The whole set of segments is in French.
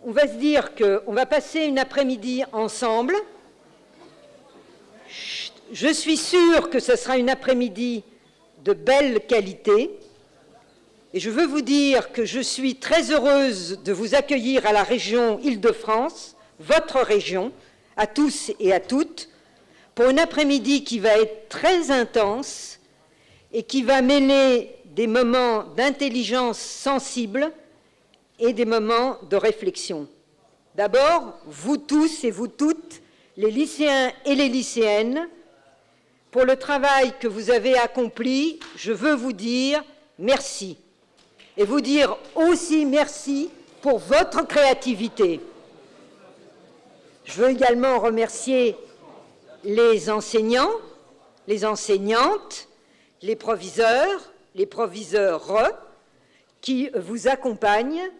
on va se dire qu'on va passer une après-midi ensemble. Je suis sûre que ce sera une après-midi de belle qualité. Et je veux vous dire que je suis très heureuse de vous accueillir à la région Île-de-France, votre région, à tous et à toutes, pour une après-midi qui va être très intense et qui va mêler des moments d'intelligence sensible et des moments de réflexion. D'abord, vous tous et vous toutes, les lycéens et les lycéennes, pour le travail que vous avez accompli, je veux vous dire merci. Et vous dire aussi merci pour votre créativité. Je veux également remercier les enseignants, les enseignantes, les proviseurs qui vous accompagnent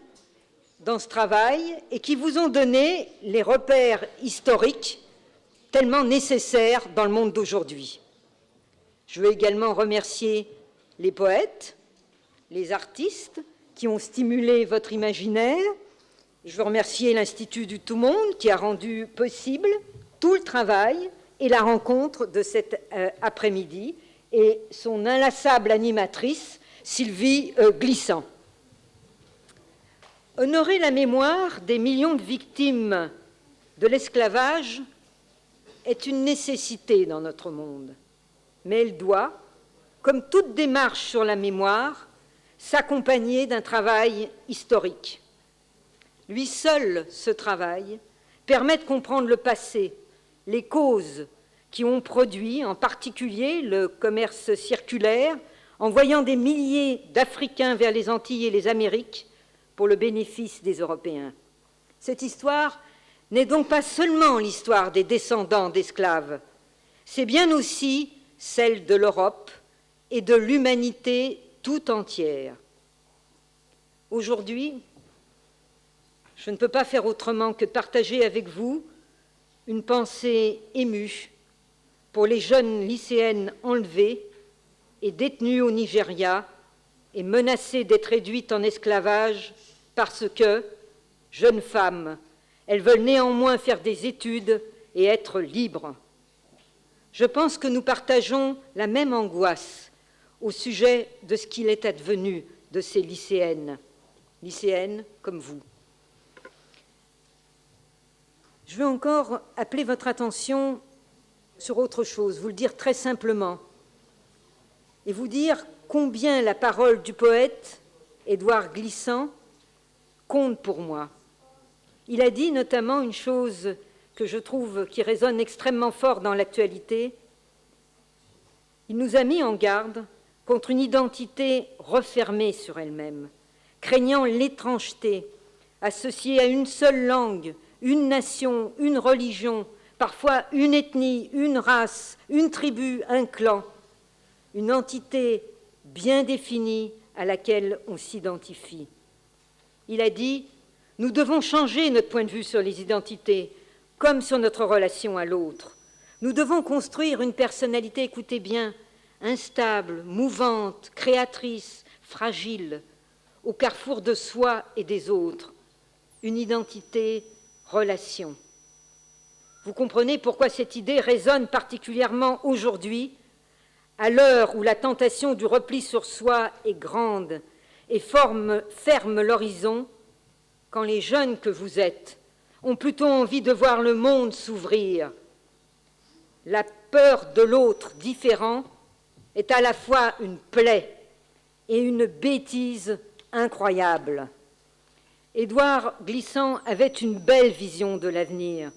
dans ce travail et qui vous ont donné les repères historiques tellement nécessaires dans le monde d'aujourd'hui. Je veux également remercier les poètes, les artistes qui ont stimulé votre imaginaire. Je veux remercier l'Institut du Tout Monde qui a rendu possible tout le travail et la rencontre de cet après-midi et son inlassable animatrice, Sylvie Glissant. Honorer la mémoire des millions de victimes de l'esclavage est une nécessité dans notre monde, mais elle doit, comme toute démarche sur la mémoire, s'accompagner d'un travail historique. Lui seul, ce travail, permet de comprendre le passé, les causes qui ont produit, en particulier, le commerce circulaire, envoyant des milliers d'Africains vers les Antilles et les Amériques pour le bénéfice des Européens. Cette histoire n'est donc pas seulement l'histoire des descendants d'esclaves, c'est bien aussi celle de l'Europe et de l'humanité tout entière. Aujourd'hui, je ne peux pas faire autrement que de partager avec vous une pensée émue pour les jeunes lycéennes enlevées et détenues au Nigeria et menacées d'être réduites en esclavage parce que, jeunes femmes, elles veulent néanmoins faire des études et être libres. Je pense que nous partageons la même angoisse au sujet de ce qu'il est advenu de ces lycéennes comme vous. Je veux encore appeler votre attention sur autre chose, vous le dire très simplement, et vous dire combien la parole du poète Édouard Glissant compte pour moi. Il a dit notamment une chose que je trouve qui résonne extrêmement fort dans l'actualité. Il nous a mis en garde contre une identité refermée sur elle-même, craignant l'étrangeté, associée à une seule langue, une nation, une religion, parfois une ethnie, une race, une tribu, un clan, une entité bien définie à laquelle on s'identifie. Il a dit « Nous devons changer notre point de vue sur les identités, comme sur notre relation à l'autre. Nous devons construire une personnalité, écoutez bien, instable, mouvante, créatrice, fragile, au carrefour de soi et des autres, une identité relation. » Vous comprenez pourquoi cette idée résonne particulièrement aujourd'hui, à l'heure où la tentation du repli sur soi est grande et ferme l'horizon, quand les jeunes que vous êtes ont plutôt envie de voir le monde s'ouvrir. La peur de l'autre différent est à la fois une plaie et une bêtise incroyable. Édouard Glissant avait une belle vision de l'avenir,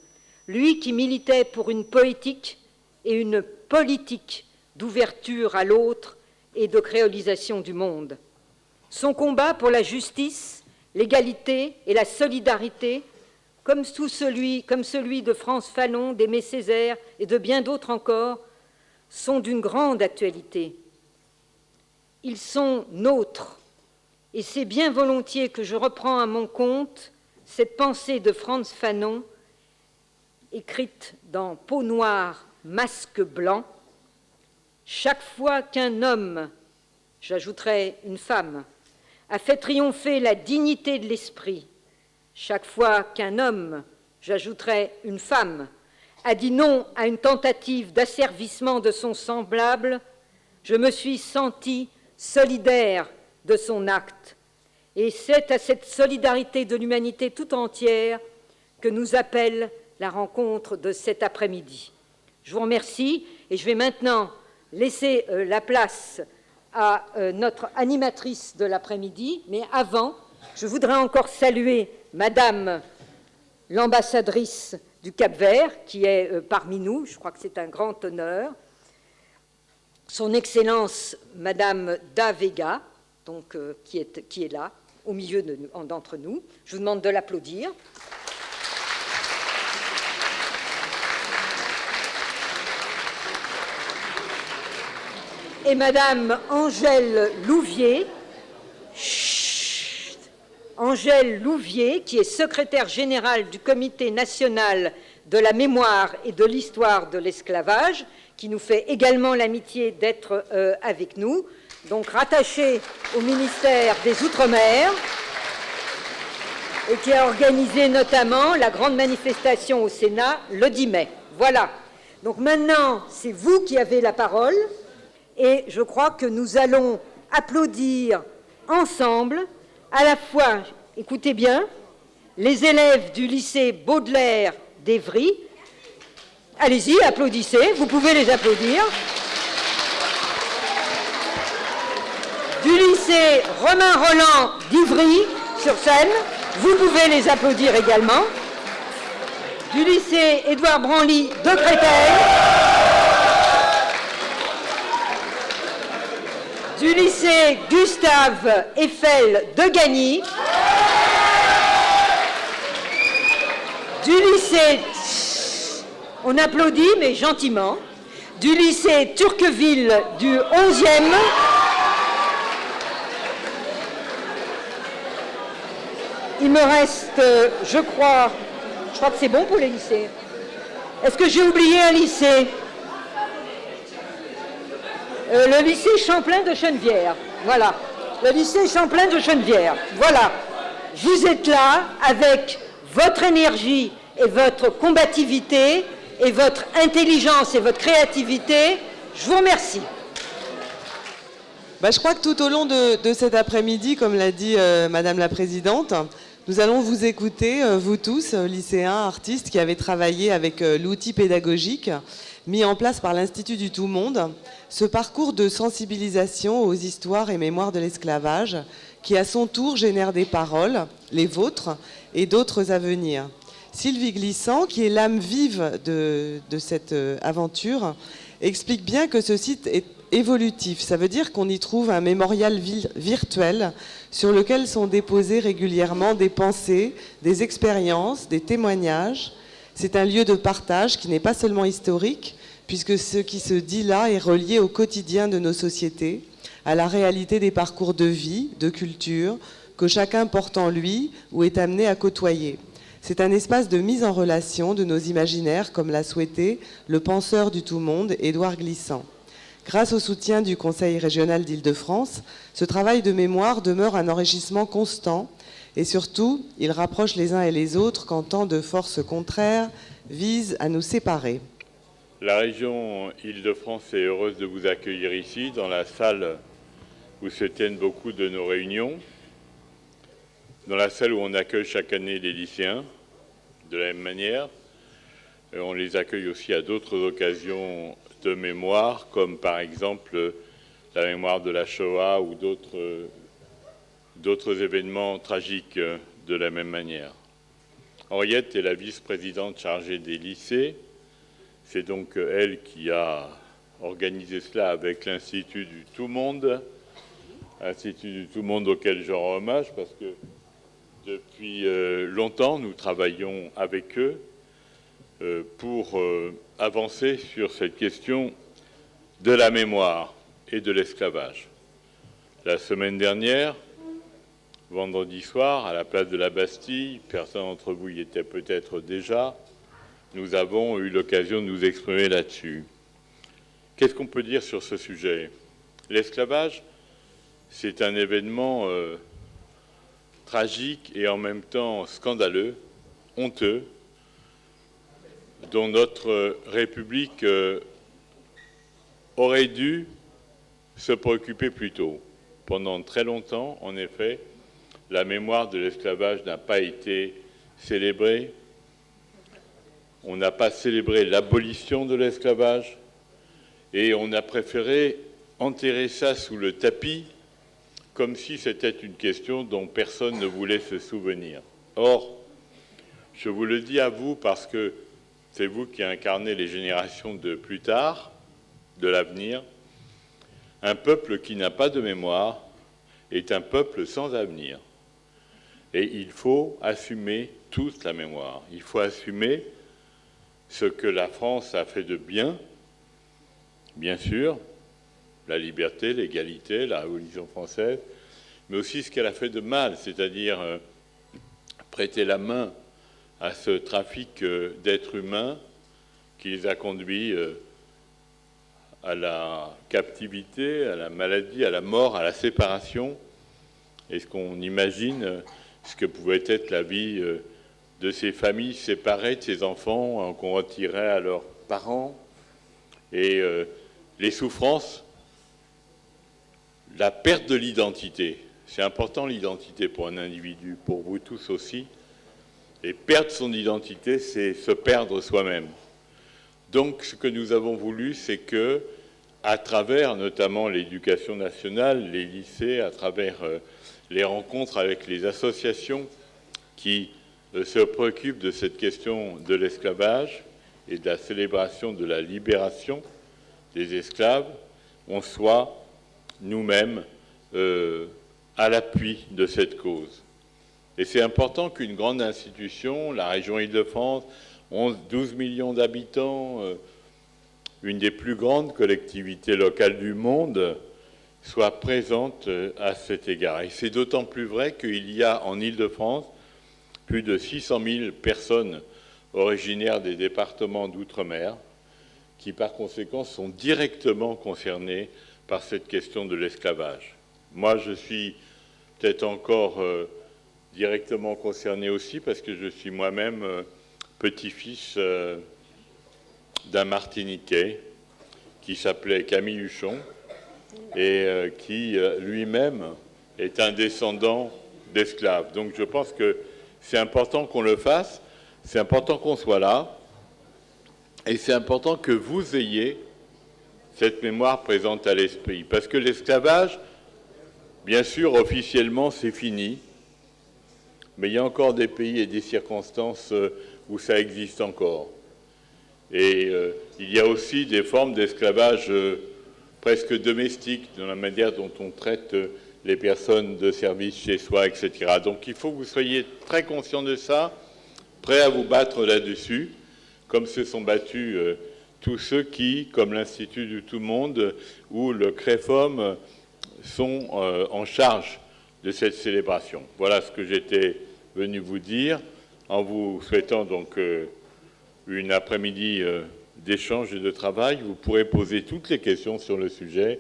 lui qui militait pour une poétique et une politique d'ouverture à l'autre et de créolisation du monde. Son combat pour la justice, l'égalité et la solidarité, comme celui de France Fanon, d'Aimé Césaire et de bien d'autres encore, sont d'une grande actualité. Ils sont nôtres, et c'est bien volontiers que je reprends à mon compte cette pensée de Frantz Fanon, écrite dans Peau noire, masque blanc. Chaque fois qu'un homme, j'ajouterai une femme, a fait triompher la dignité de l'esprit, Chaque fois qu'un homme, j'ajouterai une femme, a dit non à une tentative d'asservissement de son semblable, je me suis senti solidaire de son acte. Et c'est à cette solidarité de l'humanité tout entière que nous appelle la rencontre de cet après-midi. Je vous remercie et je vais maintenant laisser la place à notre animatrice de l'après-midi, mais avant, je voudrais encore saluer Madame l'ambassadrice du Cap-Vert, qui est parmi nous, je crois que c'est un grand honneur, son Excellence Madame Da Vega, donc, qui est là, au milieu d'entre nous. Je vous demande de l'applaudir. Et Madame Angèle Louvier, Angèle Louvier, qui est secrétaire générale du Comité national de la mémoire et de l'histoire de l'esclavage, qui nous fait également l'amitié d'être avec nous, donc rattachée au ministère des Outre-mer, et qui a organisé notamment la grande manifestation au Sénat le 10 mai. Voilà. Donc maintenant, c'est vous qui avez la parole, et je crois que nous allons applaudir ensemble à la fois, écoutez bien, les élèves du lycée Baudelaire d'Évry. Allez-y, applaudissez, vous pouvez les applaudir. Du lycée Romain Roland d'Ivry, sur scène, vous pouvez les applaudir également. Du lycée Édouard Branly de Créteil. Du lycée Gustave Eiffel de Gagny. Du lycée, on applaudit mais gentiment, du lycée Turqueville du 11e. Il me reste, je crois que c'est bon pour les lycées. Est-ce que j'ai oublié un lycée ? Le lycée Champlain de Chenevière, voilà. Le lycée Champlain de Chenevière, voilà. Vous êtes là avec votre énergie et votre combativité et votre intelligence et votre créativité. Je vous remercie. Je crois que tout au long de cet après-midi, comme l'a dit Madame la Présidente, nous allons vous écouter, vous tous, lycéens, artistes, qui avez travaillé avec l'outil pédagogique mis en place par l'Institut du Tout-Monde, ce parcours de sensibilisation aux histoires et mémoires de l'esclavage, qui à son tour génère des paroles, les vôtres, et d'autres à venir. Sylvie Glissant, qui est l'âme vive de cette aventure, explique bien que ce site est évolutif. Ça veut dire qu'on y trouve un mémorial virtuel sur lequel sont déposées régulièrement des pensées, des expériences, des témoignages. C'est un lieu de partage qui n'est pas seulement historique, puisque ce qui se dit là est relié au quotidien de nos sociétés, à la réalité des parcours de vie, de culture, que chacun porte en lui ou est amené à côtoyer. C'est un espace de mise en relation de nos imaginaires, comme l'a souhaité le penseur du tout-monde, Édouard Glissant. Grâce au soutien du Conseil régional d'Île-de-France, ce travail de mémoire demeure un enrichissement constant et surtout, il rapproche les uns et les autres quand tant de forces contraires visent à nous séparer. La région Île-de-France est heureuse de vous accueillir ici, dans la salle où se tiennent beaucoup de nos réunions, dans la salle où on accueille chaque année les lycéens, de la même manière. On les accueille aussi à d'autres occasions de mémoire, comme par exemple la mémoire de la Shoah ou d'autres événements tragiques de la même manière. Henriette est la vice-présidente chargée des lycées. C'est donc elle qui a organisé cela avec l'Institut du Tout-Monde, Institut du Tout-Monde auquel je rends hommage parce que depuis longtemps, nous travaillons avec eux pour avancer sur cette question de la mémoire et de l'esclavage. La semaine dernière, vendredi soir, à la place de la Bastille, personne d'entre vous y était peut-être déjà, nous avons eu l'occasion de nous exprimer là-dessus. Qu'est-ce qu'on peut dire sur ce sujet ? L'esclavage, c'est un événement tragique et en même temps scandaleux, honteux, dont notre République aurait dû se préoccuper plus tôt. Pendant très longtemps, en effet, la mémoire de l'esclavage n'a pas été célébrée. On n'a pas célébré l'abolition de l'esclavage et on a préféré enterrer ça sous le tapis comme si c'était une question dont personne ne voulait se souvenir. Or, je vous le dis à vous parce que c'est vous qui incarnez les générations de plus tard, de l'avenir. Un peuple qui n'a pas de mémoire est un peuple sans avenir. Et il faut assumer toute la mémoire. Il faut assumer ce que la France a fait de bien sûr, la liberté, l'égalité, la Révolution française, mais aussi ce qu'elle a fait de mal, c'est-à-dire prêter la main à ce trafic d'êtres humains qui les a conduits à la captivité, à la maladie, à la mort, à la séparation. Est-ce qu'on imagine ce que pouvait être la vie de ces familles séparées, de ces enfants qu'on retirait à leurs parents, et les souffrances, la perte de l'identité. C'est important l'identité pour un individu, pour vous tous aussi. Et perdre son identité, c'est se perdre soi-même. Donc ce que nous avons voulu, c'est que, à travers notamment l'éducation nationale, les lycées, à travers les rencontres avec les associations qui se préoccupent de cette question de l'esclavage et de la célébration de la libération des esclaves, on soit nous-mêmes à l'appui de cette cause. Et c'est important qu'une grande institution, la région Île-de-France, 12 millions d'habitants, une des plus grandes collectivités locales du monde, soit présente à cet égard. Et c'est d'autant plus vrai qu'il y a en Île-de-France plus de 600 000 personnes originaires des départements d'outre-mer qui, par conséquent, sont directement concernées par cette question de l'esclavage. Moi, je suis peut-être encore directement concerné aussi parce que je suis moi-même petit-fils d'un Martiniquais qui s'appelait Camille Huchon et qui lui-même est un descendant d'esclaves. Donc je pense que c'est important qu'on le fasse, c'est important qu'on soit là, et c'est important que vous ayez cette mémoire présente à l'esprit. Parce que l'esclavage, bien sûr, officiellement, c'est fini, mais il y a encore des pays et des circonstances où ça existe encore. Et il y a aussi des formes d'esclavage presque domestiques, dans la manière dont on traite les personnes de service chez soi, etc. Donc il faut que vous soyez très conscients de ça, prêts à vous battre là-dessus, comme se sont battus tous ceux qui, comme l'Institut du Tout-Monde ou le CREFOM, sont en charge de cette célébration. Voilà ce que j'étais venu vous dire, en vous souhaitant donc une après-midi d'échange et de travail. Vous pourrez poser toutes les questions sur le sujet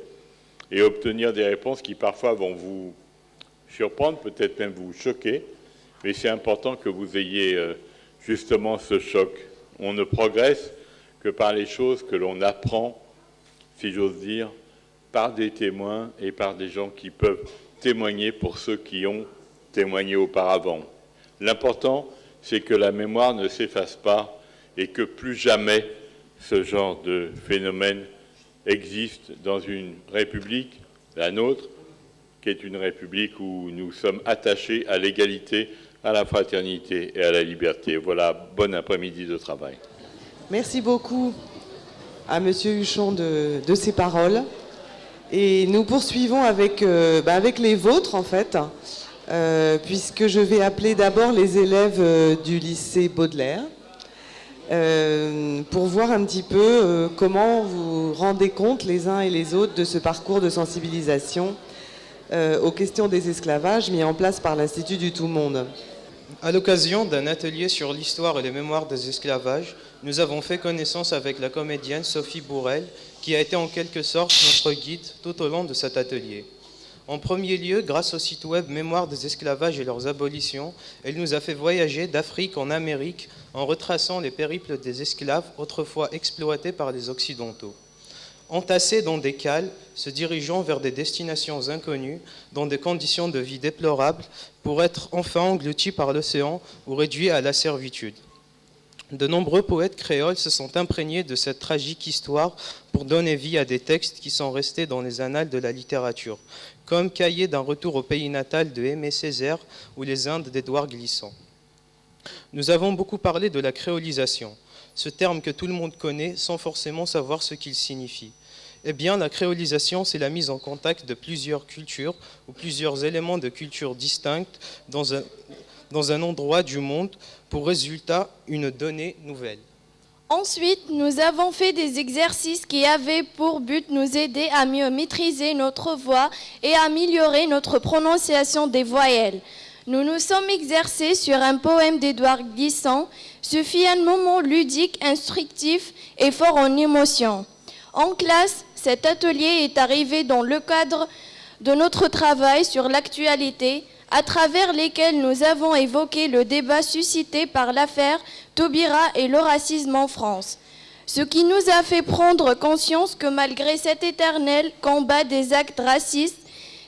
et obtenir des réponses qui parfois vont vous surprendre, peut-être même vous choquer, mais c'est important que vous ayez justement ce choc. On ne progresse que par les choses que l'on apprend, si j'ose dire, par des témoins et par des gens qui peuvent témoigner pour ceux qui ont témoigné auparavant. L'important, c'est que la mémoire ne s'efface pas et que plus jamais ce genre de phénomène existe dans une république, la nôtre, qui est une république où nous sommes attachés à l'égalité, à la fraternité et à la liberté. Voilà, bon après-midi de travail. Merci beaucoup à Monsieur Huchon de ces paroles. Et nous poursuivons avec les vôtres, en fait, puisque je vais appeler d'abord les élèves du lycée Baudelaire pour voir un petit peu comment vous rendez compte les uns et les autres de ce parcours de sensibilisation aux questions des esclavages mis en place par l'Institut du Tout-Monde. À l'occasion d'un atelier sur l'histoire et les mémoires des esclavages, nous avons fait connaissance avec la comédienne Sophie Bourrel, qui a été en quelque sorte notre guide tout au long de cet atelier. En premier lieu, grâce au site web Mémoire des esclavages et leurs abolitions, elle nous a fait voyager d'Afrique en Amérique en retraçant les périples des esclaves autrefois exploités par les Occidentaux. Entassés dans des cales, se dirigeant vers des destinations inconnues, dans des conditions de vie déplorables, pour être enfin engloutis par l'océan ou réduits à la servitude. De nombreux poètes créoles se sont imprégnés de cette tragique histoire pour donner vie à des textes qui sont restés dans les annales de la littérature, comme Cahiers d'un retour au pays natal de Aimé Césaire ou Les Indes d'Édouard Glissant. Nous avons beaucoup parlé de la créolisation, ce terme que tout le monde connaît sans forcément savoir ce qu'il signifie. Eh bien, la créolisation, c'est la mise en contact de plusieurs cultures ou plusieurs éléments de cultures distinctes dans un endroit du monde pour résultat une donnée nouvelle. Ensuite, nous avons fait des exercices qui avaient pour but de nous aider à mieux maîtriser notre voix et à améliorer notre prononciation des voyelles. Nous nous sommes exercés sur un poème d'Édouard Glissant. Ce fut un moment ludique, instructif et fort en émotion. En classe, cet atelier est arrivé dans le cadre de notre travail sur l'actualité, à travers lesquels nous avons évoqué le débat suscité par l'affaire Taubira et le racisme en France. Ce qui nous a fait prendre conscience que malgré cet éternel combat des actes racistes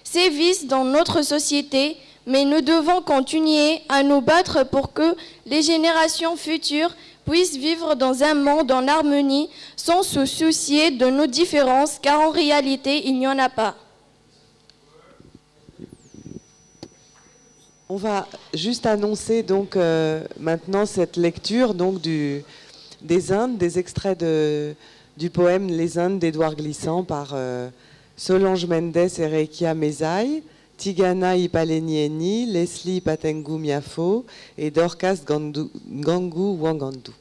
sévissent dans notre société, mais nous devons continuer à nous battre pour que les générations futures puissent vivre dans un monde en harmonie sans se soucier de nos différences, car en réalité, il n'y en a pas. On va juste annoncer donc maintenant cette lecture donc des Indes, des extraits du poème Les Indes d'Édouard Glissant par Solange Mendes et Rekia Mezaï, Tigana Ipalenieni, Leslie Patengu Miafo et Dorcas Gangu Wangandu.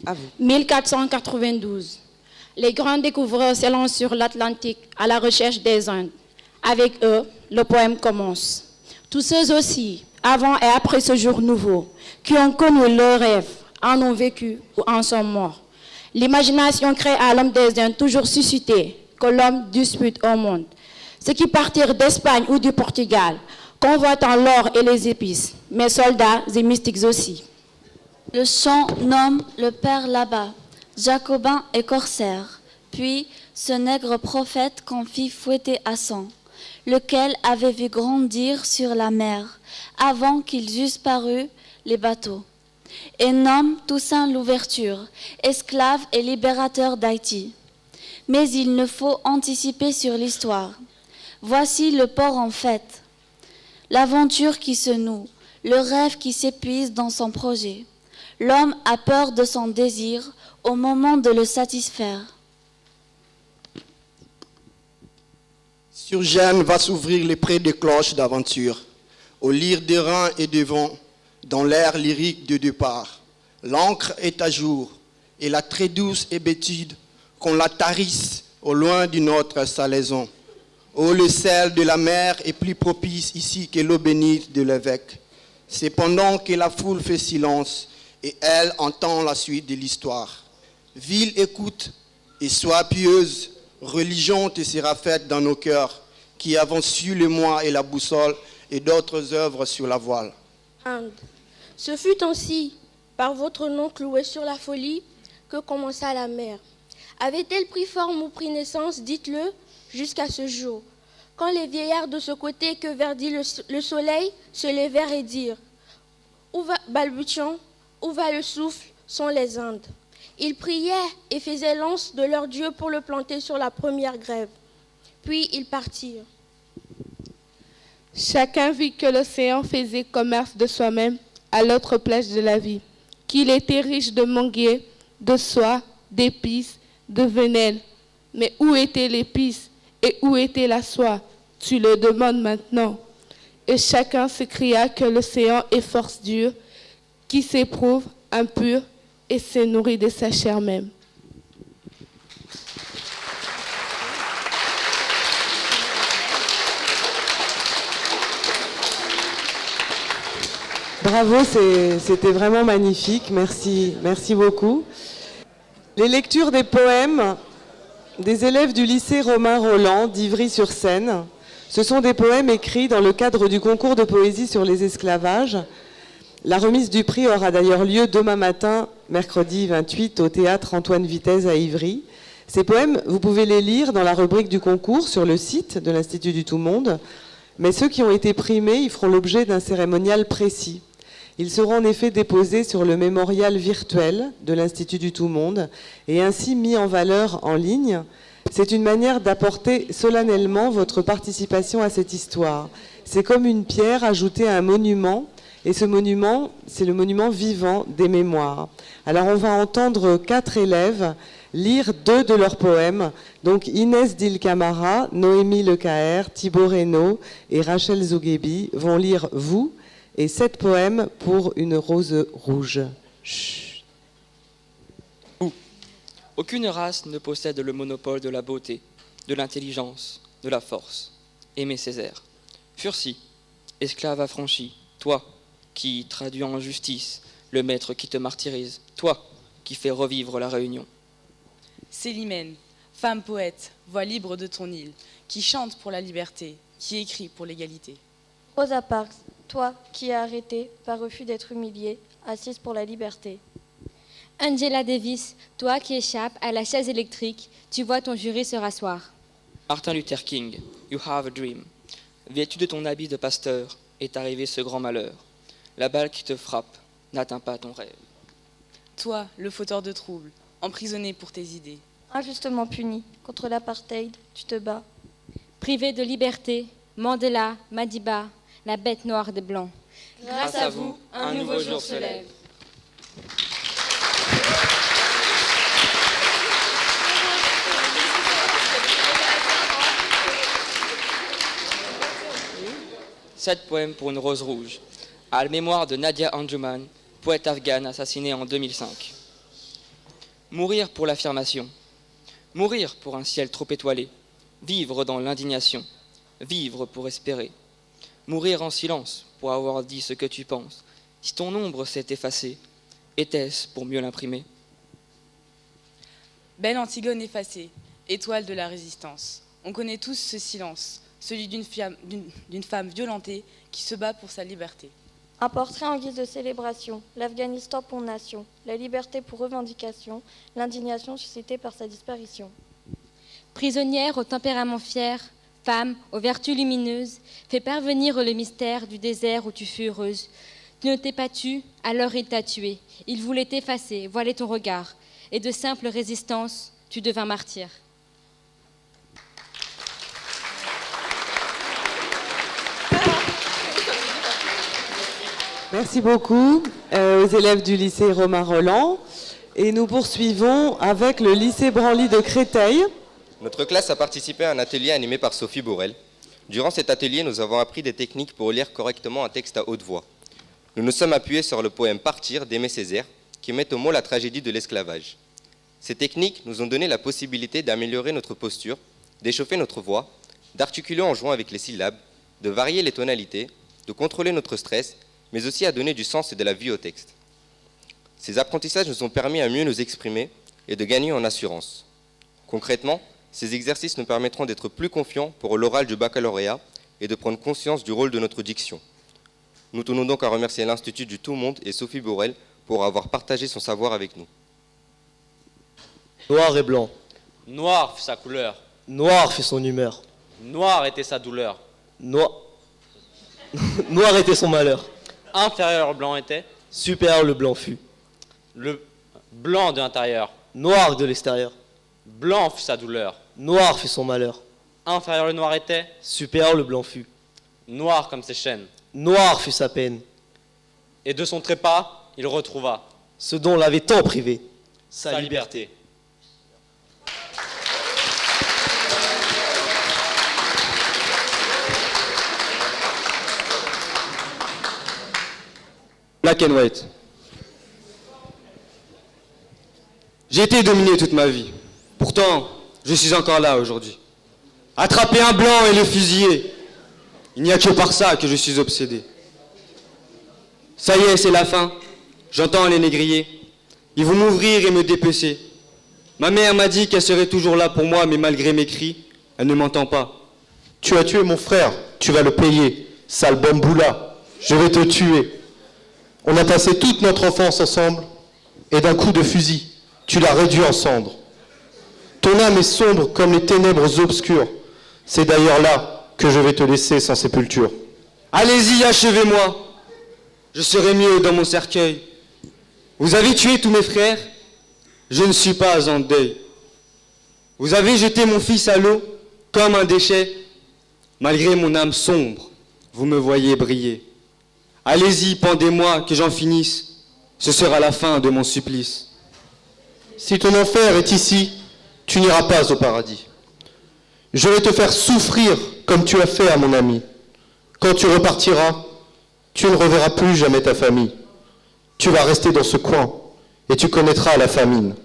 À vous. 1492. Les grands découvreurs s'élancent sur l'Atlantique à la recherche des Indes. Avec eux, le poème commence. Tous ceux aussi, avant et après ce jour nouveau, qui ont connu leurs rêves, en ont vécu ou en sont morts. L'imagination crée à l'homme des Indes toujours suscité que l'homme dispute au monde. Ceux qui partirent d'Espagne ou du Portugal, convoitant l'or et les épices, mais soldats et mystiques aussi. Le chant nomme le père là-bas, jacobin et corsaire, puis ce nègre prophète qu'on fit fouetter à sang, lequel avait vu grandir sur la mer, avant qu'ils eussent paru les bateaux, et nomme Toussaint l'ouverture, esclave et libérateur d'Haïti. Mais il ne faut anticiper sur l'histoire. Voici le port en fête, l'aventure qui se noue, le rêve qui s'épuise dans son projet. L'homme a peur de son désir au moment de le satisfaire. Sur Gênes va s'ouvrir les prés des cloches d'aventure, au lyre de reins et de vent, dans l'air lyrique de départ. L'encre est à jour, et la très douce hébétude qu'on la tarisse au loin d'une autre salaison. Oh, le sel de la mer est plus propice ici que l'eau bénite de l'évêque. C'est pendant que la foule fait silence, et elle entend la suite de l'histoire. Ville, écoute, et sois pieuse, religion te sera faite dans nos cœurs, qui avons su le moi et la boussole et d'autres œuvres sur la voile. Inde. Ce fut ainsi, par votre nom cloué sur la folie, que commença la mer. Avait-elle pris forme ou pris naissance, dites-le, jusqu'à ce jour, quand les vieillards de ce côté que verdit le soleil se levèrent et dirent « Où va, balbutiant, où va le souffle, sont les Indes ?» Ils priaient et faisaient l'anse de leur Dieu pour le planter sur la première grève. Puis ils partirent. Chacun vit que l'océan faisait commerce de soi-même à l'autre plage de la vie, qu'il était riche de manguiers, de soie, d'épices, de venin. Mais où était l'épice et où était la soie? Tu le demandes maintenant. Et chacun s'écria que l'océan est force dure, qui s'éprouve, impur, et se nourrit de sa chair même. Bravo, c'était vraiment magnifique. Merci beaucoup. Les lectures des poèmes des élèves du lycée Romain Roland d'Ivry-sur-Seine Ce sont des poèmes écrits dans le cadre du concours de poésie sur les esclavages. La remise du prix aura d'ailleurs lieu demain matin, mercredi 28, au théâtre Antoine Vitesse à Ivry. Ces poèmes, vous pouvez les lire dans la rubrique du concours sur le site de l'Institut du Tout-Monde, mais ceux qui ont été primés, ils feront l'objet d'un cérémonial précis. Ils seront en effet déposés sur le mémorial virtuel de l'Institut du Tout-Monde et ainsi mis en valeur en ligne. C'est une manière d'apporter solennellement votre participation à cette histoire. C'est comme une pierre ajoutée à un monument, et ce monument, c'est le monument vivant des mémoires. Alors on va entendre 4 élèves lire 2 de leurs poèmes, donc Inès Dil-Camara, Noémie Lecaer, Thibaut Reynaud et Rachel Zouguebi vont lire « Vous » et 7 poèmes pour une rose rouge. Chut. Aucune race ne possède le monopole de la beauté, de l'intelligence, de la force. Aimé Césaire. Furci, esclave affranchi, toi qui traduis en justice le maître qui te martyrise, toi qui fais revivre la Réunion. Célimène, femme poète, voix libre de ton île, qui chante pour la liberté, qui écrit pour l'égalité. Rosa Parks, toi qui es arrêtée par refus d'être humiliée, assise pour la liberté. Angela Davis, toi qui échappes à la chaise électrique, tu vois ton jury se rasseoir. Martin Luther King, you have a dream. Vêtu de ton habit de pasteur, est arrivé ce grand malheur. La balle qui te frappe n'atteint pas ton rêve. Toi, le fauteur de troubles, emprisonné pour tes idées. Injustement puni, contre l'apartheid, tu te bats. Privé de liberté, Mandela, Madiba, la bête noire des Blancs. Grâce à vous, un nouveau jour se lève. Sept poèmes pour une rose rouge, à la mémoire de Nadia Anjuman, poète afghane assassinée en 2005. Mourir pour l'affirmation, mourir pour un ciel trop étoilé, vivre dans l'indignation, vivre pour espérer, mourir en silence pour avoir dit ce que tu penses. Si ton ombre s'est effacée, était-ce pour mieux l'imprimer? Belle Antigone effacée, étoile de la résistance. On connaît tous ce silence, celui d'une femme violentée qui se bat pour sa liberté. Un portrait en guise de célébration, l'Afghanistan pour nation, la liberté pour revendication, l'indignation suscitée par sa disparition. Prisonnière au tempérament fier, femme aux vertus lumineuses, fais parvenir le mystère du désert où tu fus heureuse. Tu ne t'es pas tue, alors il t'a tué. Il voulait t'effacer, voiler ton regard, et de simple résistance, tu devins martyr. Merci beaucoup aux élèves du lycée Romain Rolland. Et nous poursuivons avec le lycée Branly de Créteil. Notre classe a participé à un atelier animé par Sophie Bourrel. Durant cet atelier, nous avons appris des techniques pour lire correctement un texte à haute voix. Nous nous sommes appuyés sur le poème Partir d'Aimé Césaire, qui met au mot la tragédie de l'esclavage. Ces techniques nous ont donné la possibilité d'améliorer notre posture, d'échauffer notre voix, d'articuler en jouant avec les syllabes, de varier les tonalités, de contrôler notre stress, mais aussi à donner du sens et de la vie au texte. Ces apprentissages nous ont permis à mieux nous exprimer et de gagner en assurance. Concrètement, ces exercices nous permettront d'être plus confiants pour l'oral du baccalauréat et de prendre conscience du rôle de notre diction. Nous tenons donc à remercier l'Institut du Tout-Monde et Sophie Bourrel pour avoir partagé son savoir avec nous. Noir et blanc. Noir fut sa couleur. Noir fut son humeur. Noir était sa douleur. Noir était son malheur. Inférieur au blanc était. Supérieur le blanc fut. Le blanc de l'intérieur. Noir de l'extérieur. Blanc fut sa douleur. Noir fut son malheur. Inférieur le noir était. Supérieur le blanc fut. Noir comme ses chaînes. Noir fut sa peine. Et de son trépas, il retrouva ce dont l'avait tant privé, sa liberté. Black and white. J'ai été dominé toute ma vie. Pourtant, je suis encore là aujourd'hui. Attraper un blanc et le fusiller. Il n'y a que par ça que je suis obsédé. Ça y est, c'est la fin. J'entends les négriers. Ils vont m'ouvrir et me dépecer. Ma mère m'a dit qu'elle serait toujours là pour moi, mais malgré mes cris, elle ne m'entend pas. Tu as tué mon frère, tu vas le payer. Sale bamboula, je vais te tuer. On a passé toute notre enfance ensemble, et d'un coup de fusil, tu l'as réduit en cendres. Ton âme est sombre comme les ténèbres obscures. C'est d'ailleurs là que je vais te laisser sans sépulture. Allez-y, achevez-moi. Je serai mieux dans mon cercueil. Vous avez tué tous mes frères. Je ne suis pas en deuil. Vous avez jeté mon fils à l'eau comme un déchet. Malgré mon âme sombre, vous me voyez briller. Allez-y, pendez-moi, que j'en finisse. Ce sera la fin de mon supplice. Si ton enfer est ici, tu n'iras pas au paradis. Je vais te faire souffrir comme tu as fait à mon ami. Quand tu repartiras, tu ne reverras plus jamais ta famille. Tu vas rester dans ce coin et tu connaîtras la famine.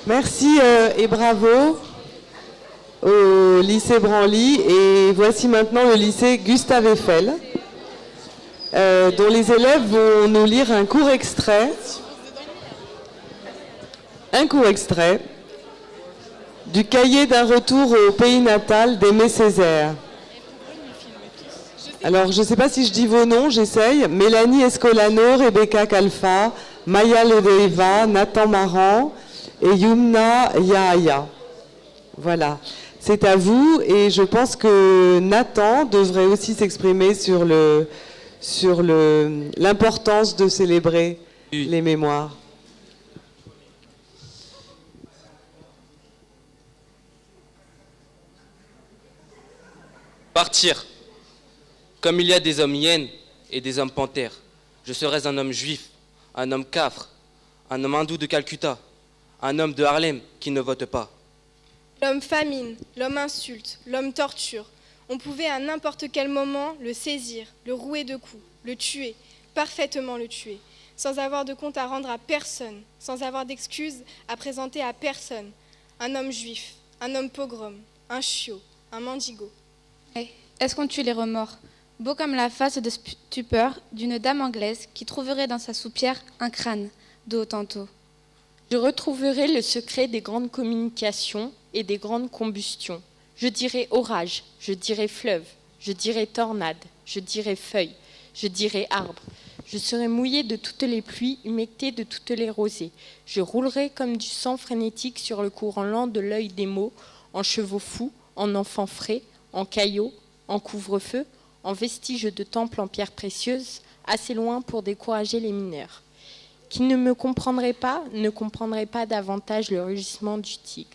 Merci et bravo au lycée Branly. Et voici maintenant le lycée Gustave Eiffel, dont les élèves vont nous lire un court extrait du cahier d'un retour au pays natal d'Aimé Césaire. Alors, je ne sais pas si je dis vos noms, j'essaye. Mélanie Escolano, Rebecca Kalfa, Maya Ledeva, Nathan Maran et Yumna Yahaya. Voilà, c'est à vous, et je pense que Nathan devrait aussi s'exprimer sur l'importance de célébrer les mémoires. Partir. Comme il y a des hommes hyènes et des hommes panthères, je serais un homme juif, un homme cafre, un homme hindou de Calcutta, un homme de Harlem qui ne vote pas. L'homme famine, l'homme insulte, l'homme torture. On pouvait à n'importe quel moment le saisir, le rouer de coups, le tuer, parfaitement le tuer, sans avoir de compte à rendre à personne, sans avoir d'excuses à présenter à personne. Un homme juif, un homme pogrom, un chiot, un mendigo. Est-ce qu'on tue les remords? Beau comme la face de stupeur d'une dame anglaise qui trouverait dans sa soupière un crâne, de haut en haut. Je retrouverai le secret des grandes communications et des grandes combustions. Je dirai orage, je dirai fleuve, je dirai tornade, je dirai feuille, je dirai arbre. Je serai mouillé de toutes les pluies, humecté de toutes les rosées. Je roulerai comme du sang frénétique sur le courant lent de l'œil des mots, en chevaux fous, en enfants frais, en caillots, en couvre-feu, en vestiges de temples en pierres précieuses, assez loin pour décourager les mineurs. Qui ne me comprendrait pas, ne comprendrait pas davantage le rugissement du tigre.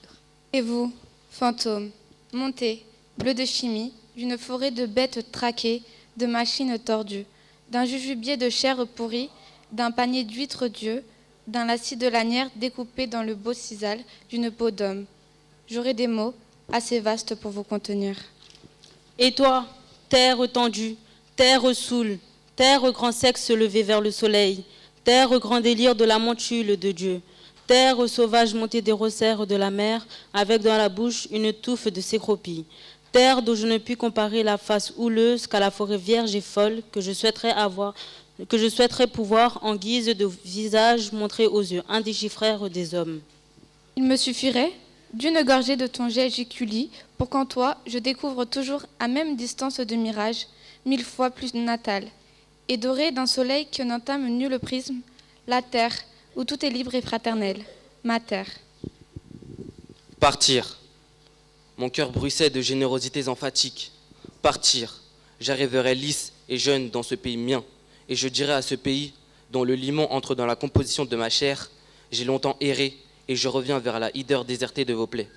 Et vous, fantômes, montez, bleus de chimie, d'une forêt de bêtes traquées, de machines tordues, d'un jujubier de chair pourrie, d'un panier d'huîtres d'yeux, d'un lacis de lanière découpé dans le beau sisal d'une peau d'homme. J'aurai des mots assez vastes pour vous contenir. Et toi, terre tendue, terre saoule, terre grand sexe levé vers le soleil, terre grand délire de la montule de Dieu, terre sauvage montée des rossaires de la mer, avec dans la bouche une touffe de sécropie, terre dont je ne puis comparer la face houleuse qu'à la forêt vierge et folle que je souhaiterais pouvoir, en guise de visage, montrer aux yeux indéchiffraires des hommes. Il me suffirait d'une gorgée de ton jet Jiculi pour qu'en toi je découvre toujours à même distance de mirage, 1000 fois plus natal, et doré d'un soleil qui n'entame nul prisme, la terre où tout est libre et fraternel, ma terre. Partir. Mon cœur bruissait de générosités emphatiques. Partir. J'arriverai lisse et jeune dans ce pays mien, et je dirai à ce pays, dont le limon entre dans la composition de ma chair, j'ai longtemps erré, et je reviens vers la hideur désertée de vos plaies.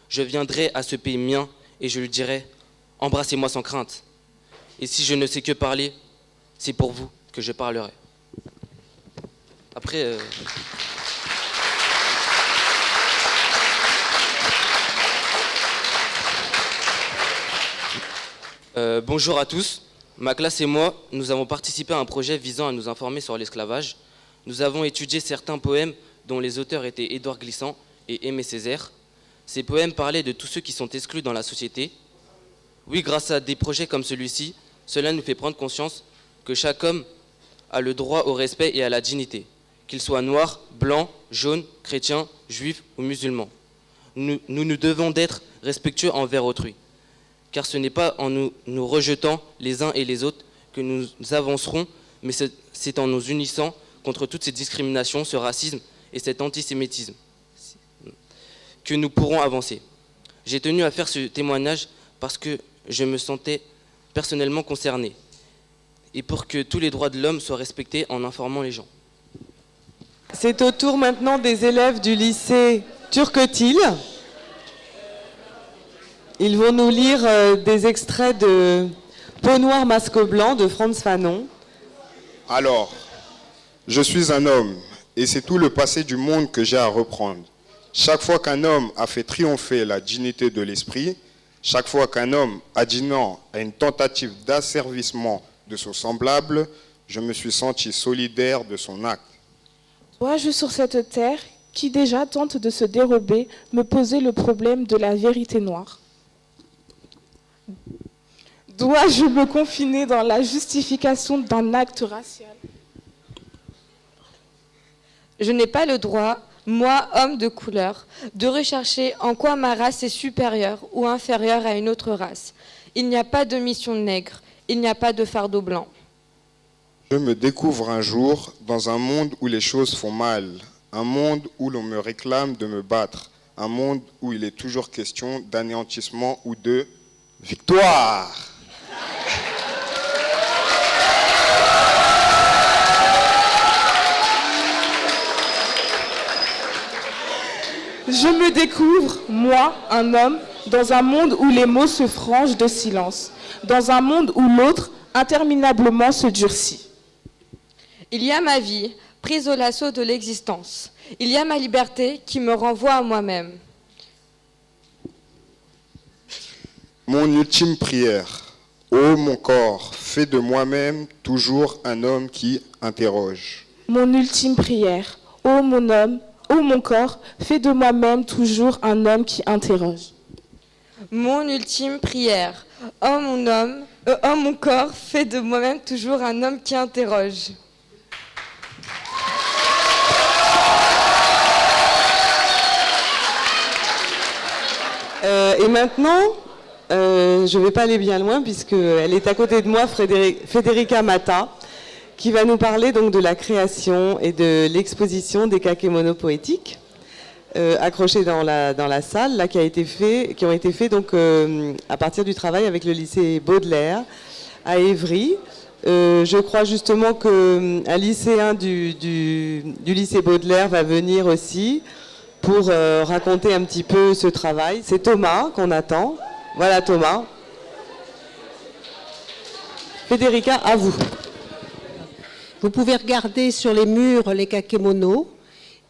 Je viendrai à ce pays mien, et je lui dirai, embrassez-moi sans crainte. Et si je ne sais que parler, c'est pour vous que je parlerai. Après... bonjour à tous. Ma classe et moi, nous avons participé à un projet visant à nous informer sur l'esclavage. Nous avons étudié certains poèmes dont les auteurs étaient Édouard Glissant et Aimé Césaire. Ces poèmes parlaient de tous ceux qui sont exclus dans la société. Oui, grâce à des projets comme celui-ci, Cela nous fait prendre conscience que chaque homme a le droit au respect et à la dignité, qu'il soit noir, blanc, jaune, chrétien, juif ou musulman. Nous devons d'être respectueux envers autrui, car ce n'est pas en nous rejetant les uns et les autres que nous avancerons, mais c'est en nous unissant contre toutes ces discriminations, ce racisme et cet antisémitisme que nous pourrons avancer. J'ai tenu à faire ce témoignage parce que je me sentais personnellement concerné et pour que tous les droits de l'homme soient respectés en informant les gens. C'est au tour maintenant des élèves du lycée Turquetil. Ils vont nous lire des extraits de Peau noire, masque blanc de Frantz Fanon. Alors, je suis un homme et c'est tout le passé du monde que j'ai à reprendre. Chaque fois qu'un homme a fait triompher la dignité de l'esprit, chaque fois qu'un homme a dit non à une tentative d'asservissement de son semblable, je me suis senti solidaire de son acte. Dois-je sur cette terre, qui déjà tente de se dérober, me poser le problème de la vérité noire? Dois-je me confiner dans la justification d'un acte racial? Je n'ai pas le droit, moi, homme de couleur, de rechercher en quoi ma race est supérieure ou inférieure à une autre race. Il n'y a pas de mission nègre, il n'y a pas de fardeau blanc. Je me découvre un jour dans un monde où les choses font mal, un monde où l'on me réclame de me battre, un monde où il est toujours question d'anéantissement ou de victoire. Je me découvre, moi, un homme, dans un monde où les mots se frangent de silence, dans un monde où l'autre interminablement se durcit. Il y a ma vie, prise au lasso de l'existence. Il y a ma liberté qui me renvoie à moi-même. Mon ultime prière, ô mon corps, fais de moi-même toujours un homme qui interroge. Mon ultime prière, ô mon homme, ô mon corps, fais de moi-même toujours un homme qui interroge. Mon ultime prière, ô mon corps, fais de moi-même toujours un homme qui interroge. Et maintenant, je ne vais pas aller bien loin puisqu'elle est à côté de moi, Federica Mata, qui va nous parler donc de la création et de l'exposition des kakémonos poétiques accrochés dans la salle, là, qui ont été faits donc, à partir du travail avec le lycée Baudelaire à Évry. Je crois justement qu'un lycéen du lycée Baudelaire va venir aussi pour raconter un petit peu ce travail. C'est Thomas qu'on attend. Voilà Thomas. Federica, à vous. Vous pouvez regarder sur les murs les kakémonos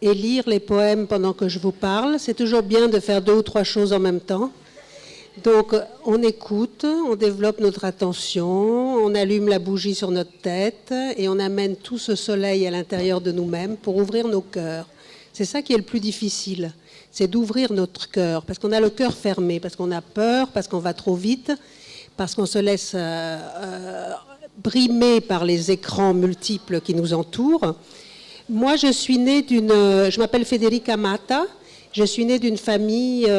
et lire les poèmes pendant que je vous parle. C'est toujours bien de faire 2 ou 3 choses en même temps. Donc on écoute, on développe notre attention, on allume la bougie sur notre tête et on amène tout ce soleil à l'intérieur de nous-mêmes pour ouvrir nos cœurs. C'est ça qui est le plus difficile, c'est d'ouvrir notre cœur, parce qu'on a le cœur fermé, parce qu'on a peur, parce qu'on va trop vite, parce qu'on se laisse brimer par les écrans multiples qui nous entourent. Moi, je m'appelle Federica Mata, je suis née d'une famille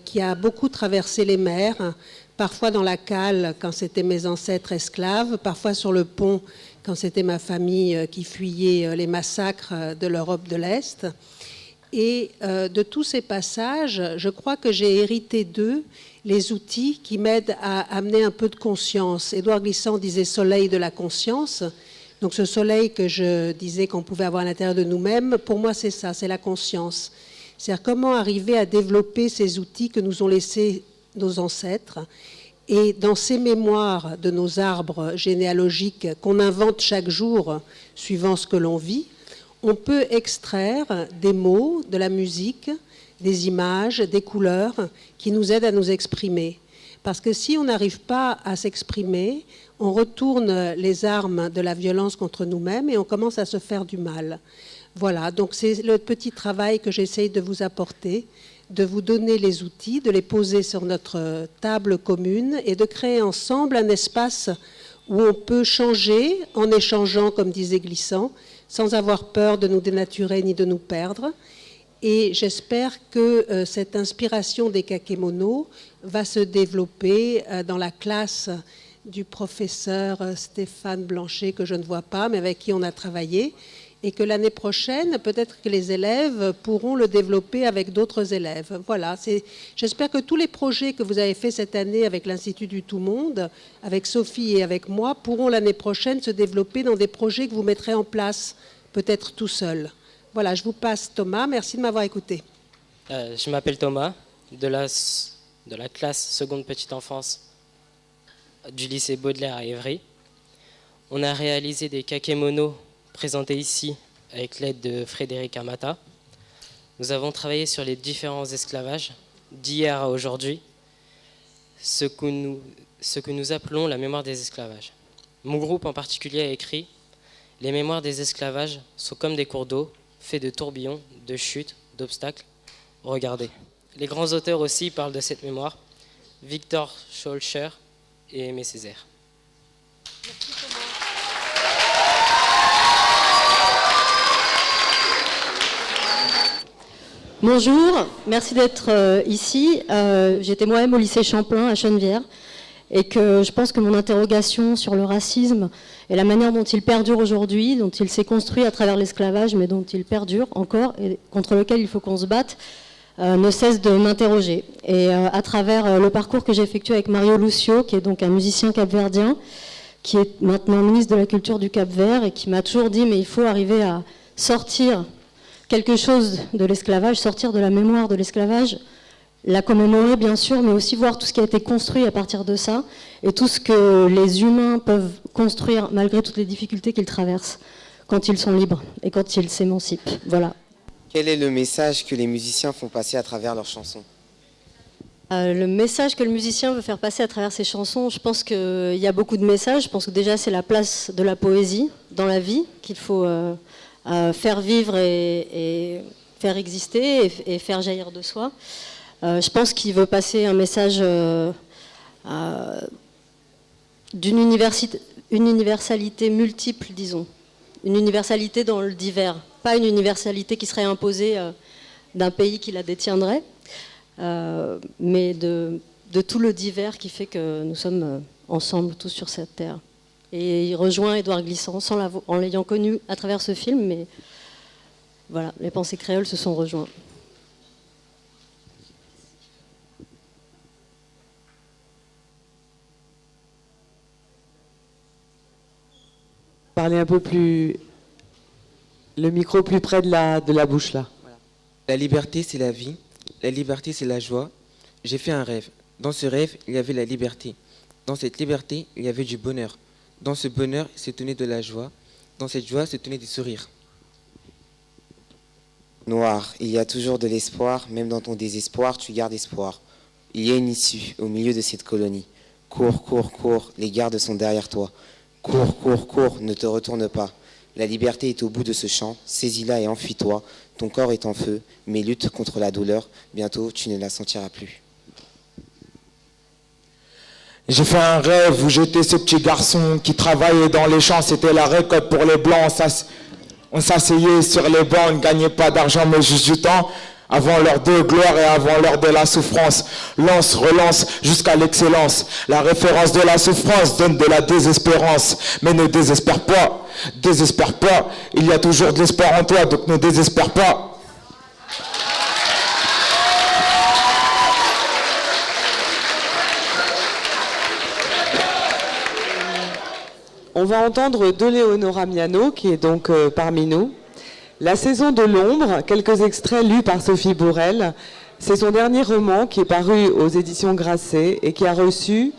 qui a beaucoup traversé les mers, parfois dans la cale quand c'était mes ancêtres esclaves, parfois sur le pont quand c'était ma famille qui fuyait les massacres de l'Europe de l'Est. Et de tous ces passages, je crois que j'ai hérité d'eux les outils qui m'aident à amener un peu de conscience. Édouard Glissant disait « soleil de la conscience ». Donc ce soleil que je disais qu'on pouvait avoir à l'intérieur de nous-mêmes, pour moi c'est ça, c'est la conscience. C'est-à-dire comment arriver à développer ces outils que nous ont laissés nos ancêtres. Et dans ces mémoires de nos arbres généalogiques qu'on invente chaque jour suivant ce que l'on vit, on peut extraire des mots, de la musique, des images, des couleurs qui nous aident à nous exprimer. Parce que si on n'arrive pas à s'exprimer, on retourne les armes de la violence contre nous-mêmes et on commence à se faire du mal. Voilà, donc c'est le petit travail que j'essaye de vous apporter, de vous donner les outils, de les poser sur notre table commune et de créer ensemble un espace où on peut changer en échangeant, comme disait Glissant, sans avoir peur de nous dénaturer ni de nous perdre. Et j'espère que cette inspiration des kakémonos va se développer dans la classe du professeur Stéphane Blanchet, que je ne vois pas, mais avec qui on a travaillé, et que l'année prochaine, peut-être que les élèves pourront le développer avec d'autres élèves. Voilà, j'espère que tous les projets que vous avez faits cette année avec l'Institut du Tout-Monde, avec Sophie et avec moi, pourront l'année prochaine se développer dans des projets que vous mettrez en place, peut-être tout seul. Voilà, je vous passe Thomas, merci de m'avoir écouté. Je m'appelle Thomas, de la classe seconde petite enfance du lycée Baudelaire à Évry. On a réalisé des kakémonos présentés ici avec l'aide de Frédéric Amata. Nous avons travaillé sur les différents esclavages d'hier à aujourd'hui, ce que nous appelons la mémoire des esclavages. Mon groupe en particulier a écrit « Les mémoires des esclavages sont comme des cours d'eau, faits de tourbillons, de chutes, d'obstacles. Regardez. » Les grands auteurs aussi parlent de cette mémoire, Victor Schœlcher et Aimé Césaire. Bonjour, merci d'être ici. J'étais moi-même au lycée Champlain à Chenevière et que je pense que mon interrogation sur le racisme et la manière dont il perdure aujourd'hui, dont il s'est construit à travers l'esclavage, mais dont il perdure encore et contre lequel il faut qu'on se batte, ne cesse de m'interroger. Et à travers le parcours que j'ai effectué avec Mario Lucio, qui est donc un musicien capverdien, qui est maintenant ministre de la Culture du Cap-Vert et qui m'a toujours dit mais il faut arriver à sortir quelque chose de l'esclavage, sortir de la mémoire de l'esclavage, la commémorer bien sûr, mais aussi voir tout ce qui a été construit à partir de ça et tout ce que les humains peuvent construire malgré toutes les difficultés qu'ils traversent quand ils sont libres et quand ils s'émancipent. Voilà. Quel est le message que les musiciens font passer à travers leurs chansons ? Le message que le musicien veut faire passer à travers ses chansons, je pense qu'il y a beaucoup de messages. Je pense que déjà c'est la place de la poésie dans la vie qu'il faut faire vivre et faire exister et faire jaillir de soi. Je pense qu'il veut passer un message d'une universalité multiple, disons. Une universalité dans le divers, pas une universalité qui serait imposée d'un pays qui la détiendrait, mais de tout le divers qui fait que nous sommes ensemble tous sur cette terre. Et il rejoint Édouard Glissant en l'ayant connu à travers ce film, mais voilà, les pensées créoles se sont rejoints. Parlez un peu plus, le micro plus près de la bouche là. Voilà. La liberté, c'est la vie. La liberté, c'est la joie. J'ai fait un rêve. Dans ce rêve, il y avait la liberté. Dans cette liberté, il y avait du bonheur. Dans ce bonheur, se tenait de la joie. Dans cette joie, se tenait des sourires. Noir, il y a toujours de l'espoir. Même dans ton désespoir, tu gardes espoir. Il y a une issue au milieu de cette colonie. Cours, cours, cours, les gardes sont derrière toi. Cours, cours, cours, ne te retourne pas. La liberté est au bout de ce champ, saisis-la et enfuis-toi. Ton corps est en feu, mais lutte contre la douleur. Bientôt, tu ne la sentiras plus. J'ai fait un rêve où j'étais ce petit garçon qui travaillait dans les champs. C'était la récolte pour les blancs. On s'asseyait sur les bancs, on ne gagnait pas d'argent, mais juste du temps. Avant l'heure de gloire et avant l'heure de la souffrance. Lance, relance jusqu'à l'excellence. La référence de la souffrance donne de la désespérance. Mais ne désespère pas, désespère pas. Il y a toujours de l'espoir en toi, donc ne désespère pas. On va entendre de Leonora Miano, qui est donc parmi nous. La saison de l'ombre, quelques extraits lus par Sophie Bourrel. C'est son dernier roman qui est paru aux éditions Grasset et qui a reçu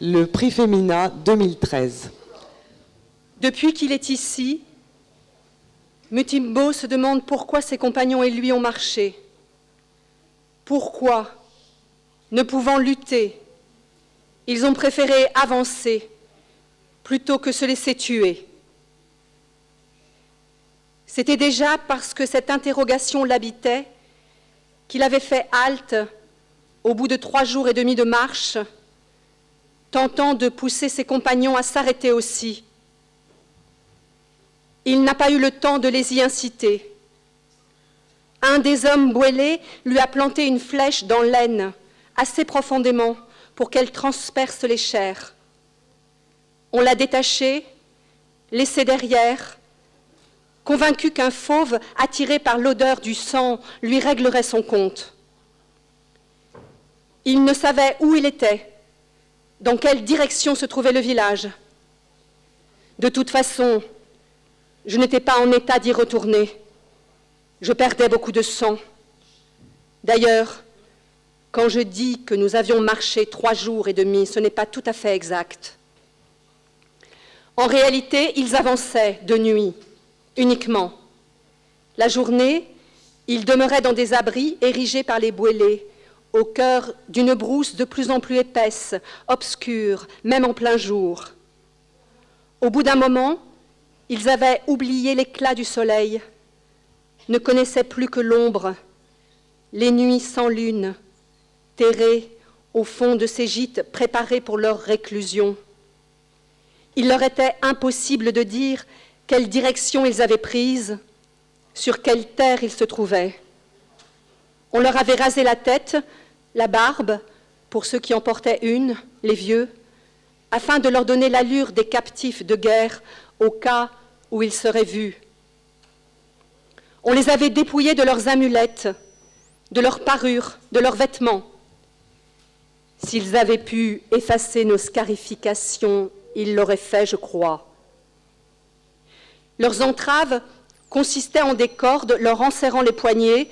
le prix Femina 2013. Depuis qu'il est ici, Mutimbo se demande pourquoi ses compagnons et lui ont marché. Pourquoi, ne pouvant lutter, ils ont préféré avancer plutôt que se laisser tuer. C'était déjà parce que cette interrogation l'habitait qu'il avait fait halte au bout de 3 jours et demi de marche tentant de pousser ses compagnons à s'arrêter aussi. Il n'a pas eu le temps de les y inciter. Un des hommes bouélés lui a planté une flèche dans l'aine, assez profondément pour qu'elle transperce les chairs. On l'a détaché, laissé derrière, convaincu qu'un fauve attiré par l'odeur du sang lui réglerait son compte. Il ne savait où il était, dans quelle direction se trouvait le village. De toute façon, je n'étais pas en état d'y retourner. Je perdais beaucoup de sang. D'ailleurs, quand je dis que nous avions marché 3 jours et demi, ce n'est pas tout à fait exact. En réalité, ils avançaient de nuit, uniquement. La journée, ils demeuraient dans des abris érigés par les bouélés, au cœur d'une brousse de plus en plus épaisse, obscure, même en plein jour. Au bout d'un moment, ils avaient oublié l'éclat du soleil, ne connaissaient plus que l'ombre, les nuits sans lune, terrés au fond de ces gîtes préparés pour leur réclusion. Il leur était impossible de dire quelle direction ils avaient prise, sur quelle terre ils se trouvaient. On leur avait rasé la tête, la barbe, pour ceux qui en portaient une, les vieux, afin de leur donner l'allure des captifs de guerre au cas où ils seraient vus. On les avait dépouillés de leurs amulettes, de leurs parures, de leurs vêtements. S'ils avaient pu effacer nos scarifications, ils l'auraient fait, je crois. Leurs entraves consistaient en des cordes leur enserrant les poignets.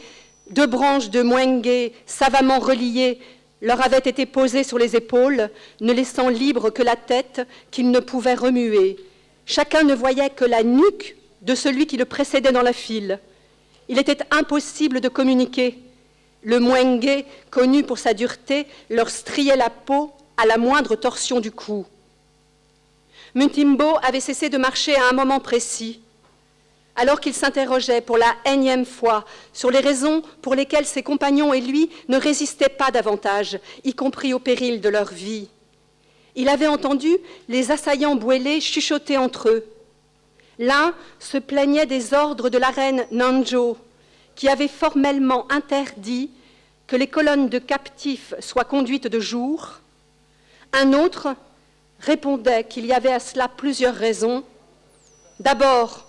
2 branches de mouengue savamment reliées leur avaient été posées sur les épaules, ne laissant libre que la tête qu'ils ne pouvaient remuer. Chacun ne voyait que la nuque de celui qui le précédait dans la file. Il était impossible de communiquer. Le mouengue, connu pour sa dureté, leur striait la peau à la moindre torsion du cou. Muntimbo avait cessé de marcher à un moment précis, alors qu'il s'interrogeait pour la énième fois sur les raisons pour lesquelles ses compagnons et lui ne résistaient pas davantage, y compris au péril de leur vie. Il avait entendu les assaillants bouélés chuchoter entre eux. L'un se plaignait des ordres de la reine Nanjo, qui avait formellement interdit que les colonnes de captifs soient conduites de jour. Un autre répondait qu'il y avait à cela plusieurs raisons. D'abord,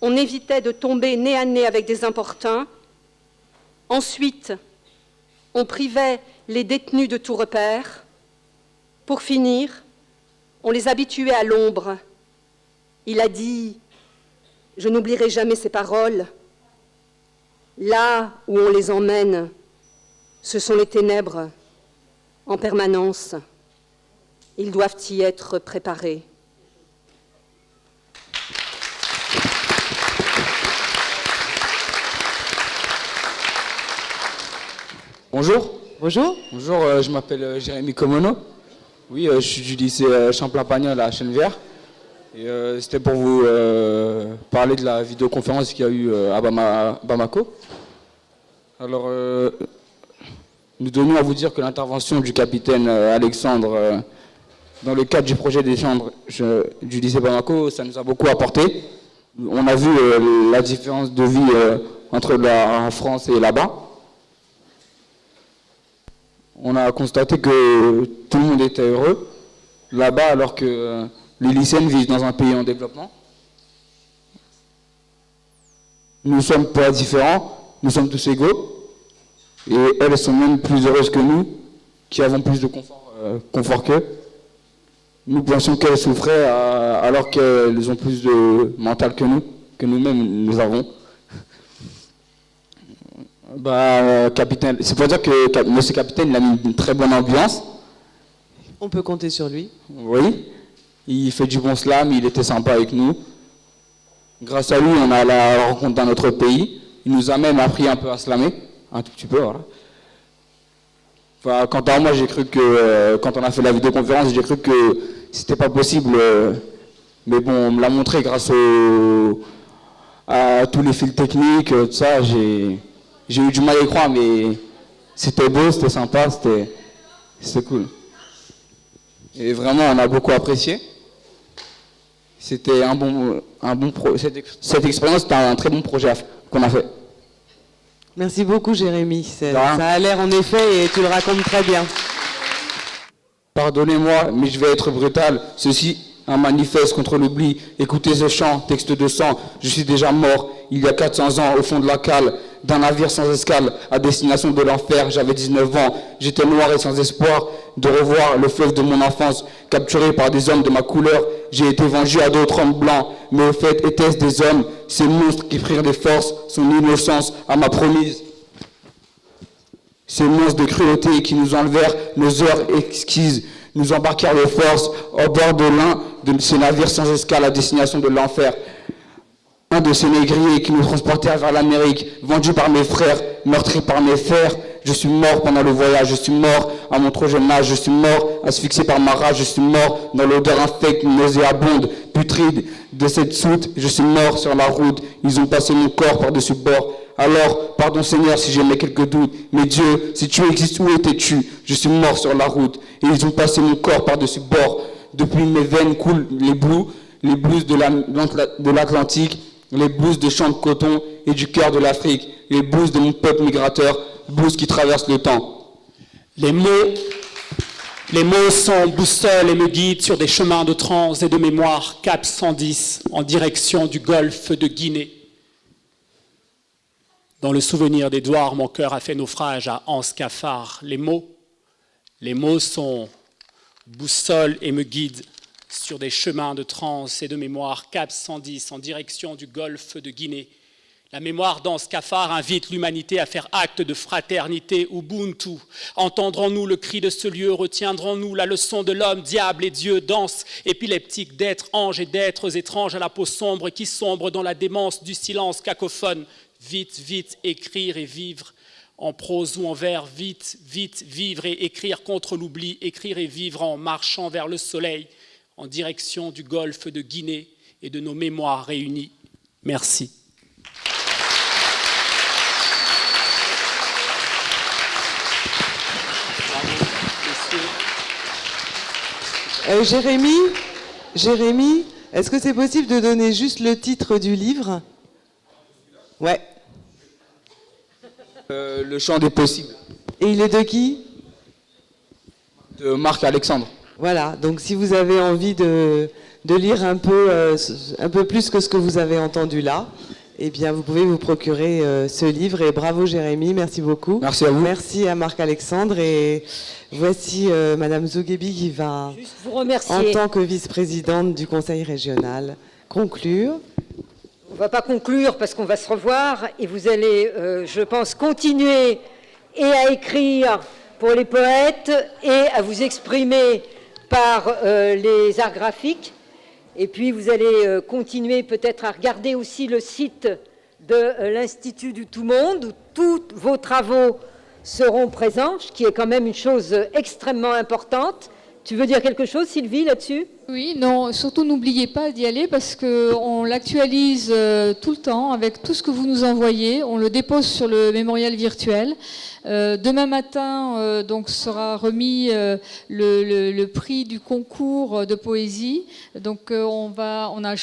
on évitait de tomber nez à nez avec des importuns. Ensuite, on privait les détenus de tout repère. Pour finir, on les habituait à l'ombre. Il a dit, je n'oublierai jamais ces paroles, là où on les emmène, ce sont les ténèbres en permanence. Ils doivent y être préparés. Bonjour. Bonjour. Bonjour, je m'appelle Jérémy Komono. Oui, je suis du lycée Champlain-Pagnol à Chenevière. Et c'était pour vous parler de la vidéoconférence qu'il y a eu à Bamako. Alors, nous tenions à vous dire que l'intervention du capitaine Alexandre dans le cadre du projet d'échange du lycée Bamako, ça nous a beaucoup apporté. On a vu la différence de vie entre la France et là-bas. On a constaté que tout le monde était heureux là-bas alors que les lycéennes vivent dans un pays en développement. Nous ne sommes pas différents, nous sommes tous égaux. Et elles sont même plus heureuses que nous, qui avons plus de confort qu'eux. Nous pensions qu'elles souffraient alors qu'elles ont plus de mental que nous-mêmes nous avons. Capitaine, c'est pour dire que monsieur capitaine il a mis une très bonne ambiance. On peut compter sur lui. Oui, il fait du bon slam, il était sympa avec nous. Grâce à lui, on a la rencontre dans notre pays. Il nous a même appris un peu à slammer, un tout petit peu, voilà. Enfin, quant à moi, j'ai cru que, quand on a fait la vidéoconférence, j'ai cru que c'était pas possible. Mais bon, on me l'a montré grâce à tous les fils techniques, tout ça. J'ai eu du mal à y croire, mais c'était beau, c'était sympa, c'était cool. Et vraiment, on a beaucoup apprécié. C'était cette expérience, c'était un très bon projet qu'on a fait. Merci beaucoup, Jérémy. Ça a l'air en effet, et tu le racontes très bien. Pardonnez-moi, mais je vais être brutal. Ceci, un manifeste contre l'oubli. Écoutez ce chant, texte de sang. Je suis déjà mort, il y a 400 ans, au fond de la cale, d'un navire sans escale, à destination de l'enfer. J'avais 19 ans, j'étais noir et sans espoir de revoir le fleuve de mon enfance. Capturé par des hommes de ma couleur, j'ai été vendu à d'autres hommes blancs. Mais au fait, étaient-ce des hommes, ces monstres qui prirent des forces, son innocence à ma promise? Ces monstres de cruauté qui nous enlevèrent nos heures exquises, nous embarquèrent de force au bord de l'un de ces navires sans escale à destination de l'enfer. Un de ces négriers qui nous transportèrent vers l'Amérique, vendu par mes frères, meurtri par mes fers. Je suis mort pendant le voyage, je suis mort à mon trop jeune âge, je suis mort asphyxié par ma rage, je suis mort dans l'odeur infecte, nauséabonde, putride de cette soute, je suis mort sur la route. Ils ont passé mon corps par-dessus bord. Alors, pardon Seigneur si j'émets quelques doutes, mais Dieu, si tu existes, où étais-tu? Je suis mort sur la route, et ils ont passé mon corps par-dessus bord. Depuis mes veines coulent les blues de l'Atlantique, les blues de champs de coton et du cœur de l'Afrique, les blues de mon peuple migrateur, blues qui traversent le temps. Les mots sont boussole et me guident sur des chemins de trans et de mémoire, cap 110, en direction du golfe de Guinée. Dans le souvenir d'Édouard, mon cœur a fait naufrage à Anse Cafard. Les mots sont boussole et me guident sur des chemins de trans et de mémoire, cap 110, en direction du golfe de Guinée. La mémoire d'Anse Cafard invite l'humanité à faire acte de fraternité, Ubuntu. Entendrons-nous le cri de ce lieu, retiendrons-nous la leçon de l'homme, diable et Dieu, danse épileptique d'êtres, anges et d'êtres étranges à la peau sombre qui sombre dans la démence du silence cacophone. Vite, vite, écrire et vivre, en prose ou en vers, vite, vite, vivre et écrire contre l'oubli, écrire et vivre en marchant vers le soleil, en direction du golfe de Guinée et de nos mémoires réunies. Merci. Jérémy, est-ce que c'est possible de donner juste le titre du livre? Ouais. Le chant des possibles. Et il est de qui? De Marc Alexandre. Voilà, donc si vous avez envie de lire un peu plus que ce que vous avez entendu là, eh bien vous pouvez vous procurer ce livre. Et bravo Jérémy, merci beaucoup. Merci à vous. Merci à Marc Alexandre. Et voici Madame Zouguebi qui va, vous remercier. En tant que vice-présidente du Conseil régional, conclure. On ne va pas conclure parce qu'on va se revoir et vous allez, je pense, continuer et à écrire pour les poètes et à vous exprimer par les arts graphiques. Et puis vous allez continuer peut-être à regarder aussi le site de l'Institut du Tout Monde où tous vos travaux seront présents, ce qui est quand même une chose extrêmement importante. Tu veux dire quelque chose, Sylvie, là-dessus? Oui, non, surtout n'oubliez pas d'y aller parce qu'on l'actualise tout le temps avec tout ce que vous nous envoyez. On le dépose sur le mémorial virtuel. Demain matin, donc, sera remis le prix du concours de poésie. Donc, on a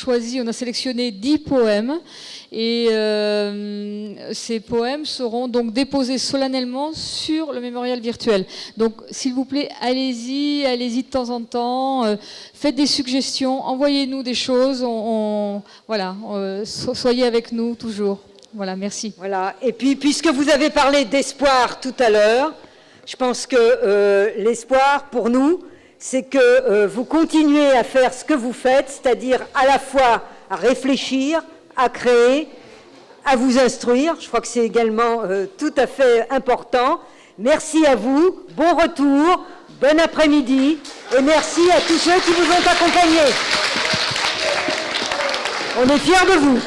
sélectionné 10 poèmes et ces poèmes seront donc déposés solennellement sur le mémorial virtuel. Donc, s'il vous plaît, allez-y de temps en temps. Faites des suggestions, envoyez-nous des choses. Soyez avec nous toujours. Voilà, merci. Voilà. Et puis, puisque vous avez parlé d'espoir tout à l'heure, je pense que l'espoir pour nous, c'est que vous continuez à faire ce que vous faites, c'est-à-dire à la fois à réfléchir, à créer, à vous instruire. Je crois que c'est également tout à fait important. Merci à vous, bon retour, bon après-midi, et merci à tous ceux qui vous ont accompagnés. On est fiers de vous.